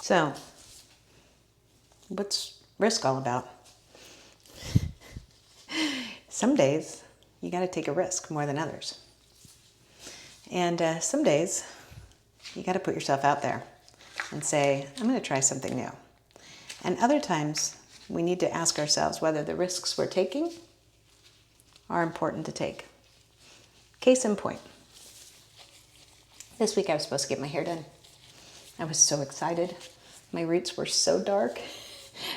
So, what's risk all about? Some days you got to take a risk more than others. And some days you got to put yourself out there and say, I'm going to try something new. And other times we need to ask ourselves whether the risks we're taking are important to take. Case in point. This week I was supposed to get my hair done. I was so excited. My roots were so dark.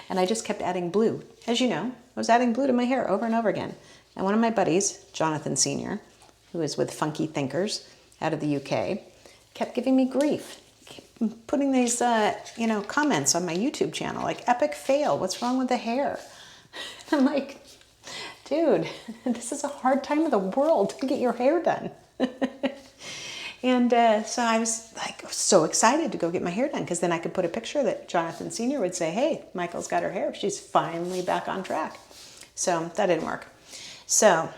And I just kept adding blue. As you know, I was adding blue to my hair over and over again. And one of my buddies, Jonathan Sr., who is with Funky Thinkers out of the UK, kept giving me grief. Kept putting these, comments on my YouTube channel, like, epic fail, what's wrong with the hair? And I'm like, dude, this is a hard time of the world to get your hair done. And so I was like so excited to go get my hair done, because then I could put a picture that Jonathan Sr. would say, hey, Michael's got her hair. She's finally back on track. So that didn't work. So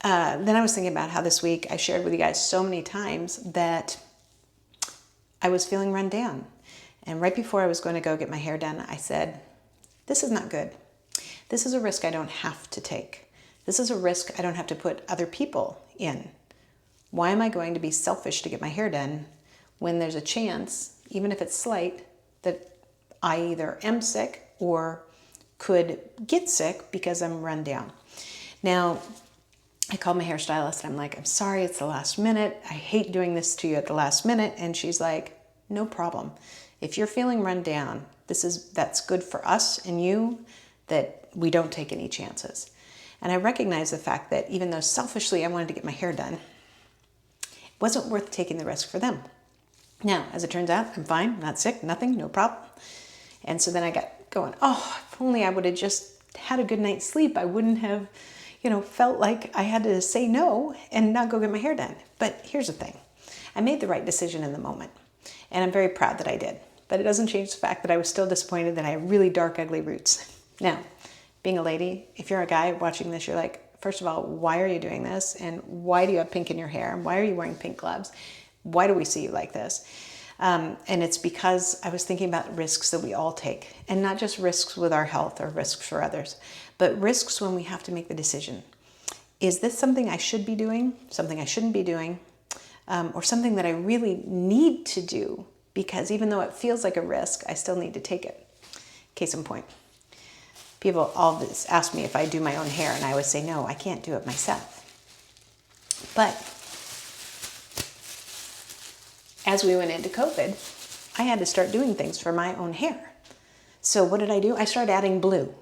then I was thinking about how this week I shared with you guys so many times that I was feeling run down. And right before I was going to go get my hair done, I said, this is not good. This is a risk I don't have to take. This is a risk I don't have to put other people in. Why am I going to be selfish to get my hair done when there's a chance, even if it's slight, that I either am sick or could get sick because I'm run down? Now, I called my hairstylist and I'm like, I'm sorry, it's the last minute. I hate doing this to you at the last minute. And she's like, no problem. If you're feeling run down, that's good for us and you, that we don't take any chances. And I recognize the fact that even though selfishly I wanted to get my hair done, it wasn't worth taking the risk for them. Now, as it turns out, I'm fine, not sick, nothing, no problem. And so then I got going, if only I would have just had a good night's sleep, I wouldn't have, felt like I had to say no and not go get my hair done. But here's the thing. I made the right decision in the moment, and I'm very proud that I did. But it doesn't change the fact that I was still disappointed that I have really dark, ugly roots. Now, being a lady, if you're a guy watching this, you're like, first of all, why are you doing this? And why do you have pink in your hair? And why are you wearing pink gloves? Why do we see you like this? And it's because I was thinking about risks that we all take, and not just risks with our health or risks for others, but risks when we have to make the decision. Is this something I should be doing, something I shouldn't be doing, or something that I really need to do? Because even though it feels like a risk, I still need to take it. Case in point. People always ask me if I do my own hair, and I always say, no, I can't do it myself. But as we went into COVID, I had to start doing things for my own hair. So what did I do? I started adding blue.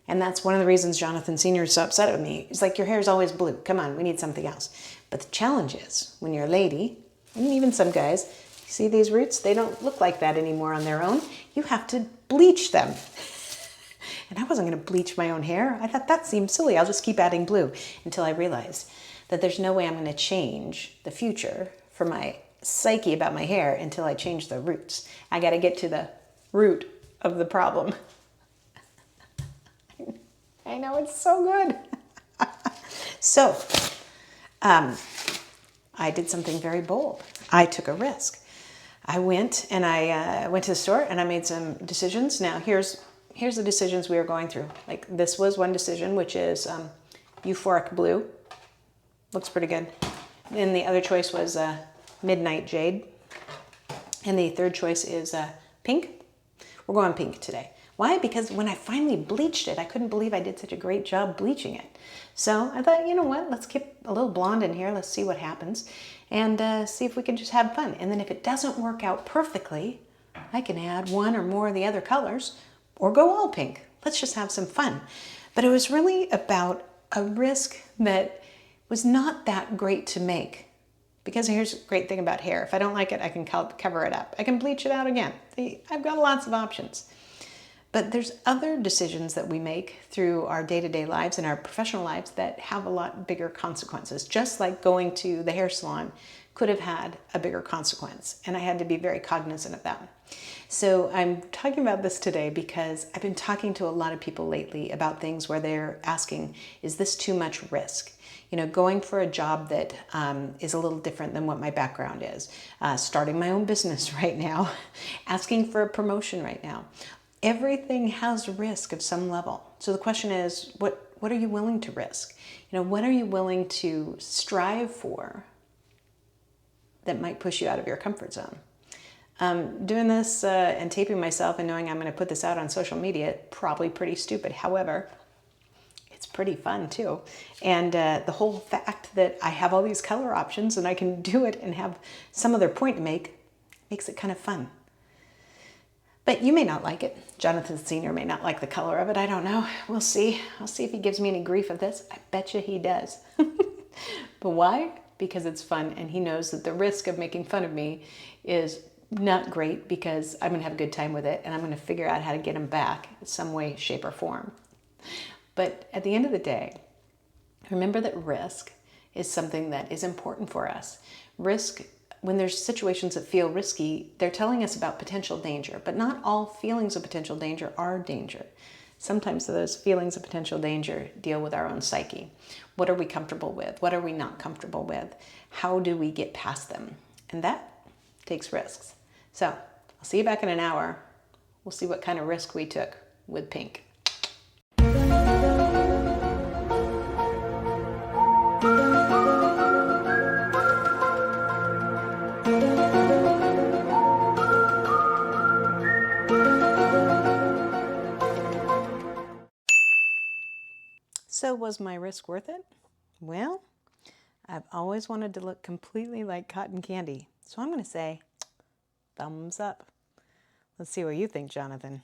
And that's one of the reasons Jonathan Sr. is so upset with me. He's like, your hair is always blue. Come on, we need something else. But the challenge is, when you're a lady, and even some guys, you see these roots? They don't look like that anymore on their own. You have to bleach them. And I wasn't going to bleach my own hair. I thought that seemed silly. I'll just keep adding blue, until I realized that there's no way I'm going to change the future for my psyche about my hair until I change the roots. I got to get to the root of the problem. I know, it's so good. So, I did something very bold. I took a risk. I went to the store and I made some decisions. Now, here's the decisions we are going through. Like, this was one decision, which is euphoric blue. Looks pretty good. And the other choice was midnight jade. And the third choice is pink. We're going pink today. Why? Because when I finally bleached it, I couldn't believe I did such a great job bleaching it. So I thought, you know what? Let's keep a little blonde in here. Let's see what happens. And see if we can just have fun. And then if it doesn't work out perfectly, I can add one or more of the other colors, or go all pink. Let's just have some fun. But it was really about a risk that was not that great to make. Because here's a great thing about hair. If I don't like it, I can cover it up. I can bleach it out again. I've got lots of options. But there's other decisions that we make through our day-to-day lives and our professional lives that have a lot bigger consequences. Just like going to the hair salon, could have had a bigger consequence. And I had to be very cognizant of that. So I'm talking about this today because I've been talking to a lot of people lately about things where they're asking, is this too much risk? You know, going for a job that is a little different than what my background is, starting my own business right now, asking for a promotion right now. Everything has risk of some level. So the question is, what are you willing to risk? You know, what are you willing to strive for that might push you out of your comfort zone? Doing this and taping myself and knowing I'm going to put this out on social media, probably pretty stupid. However, it's pretty fun too. And the whole fact that I have all these color options and I can do it and have some other point to make makes it kind of fun. But you may not like it. Jonathan Sr. may not like the color of it. I don't know. We'll see. I'll see if he gives me any grief of this. I bet you he does. But why? Because it's fun, and he knows that the risk of making fun of me is not great because I'm going to have a good time with it, and I'm going to figure out how to get him back in some way, shape, or form. But at the end of the day, remember that risk is something that is important for us. Risk, when there's situations that feel risky, they're telling us about potential danger, but not all feelings of potential danger are danger. Sometimes those feelings of potential danger deal with our own psyche. What are we comfortable with? What are we not comfortable with? How do we get past them? And that takes risks. So I'll see you back in an hour. We'll see what kind of risk we took with pink. So was my risk worth it? Well, I've always wanted to look completely like cotton candy. So I'm going to say thumbs up. Let's see what you think, Jonathan.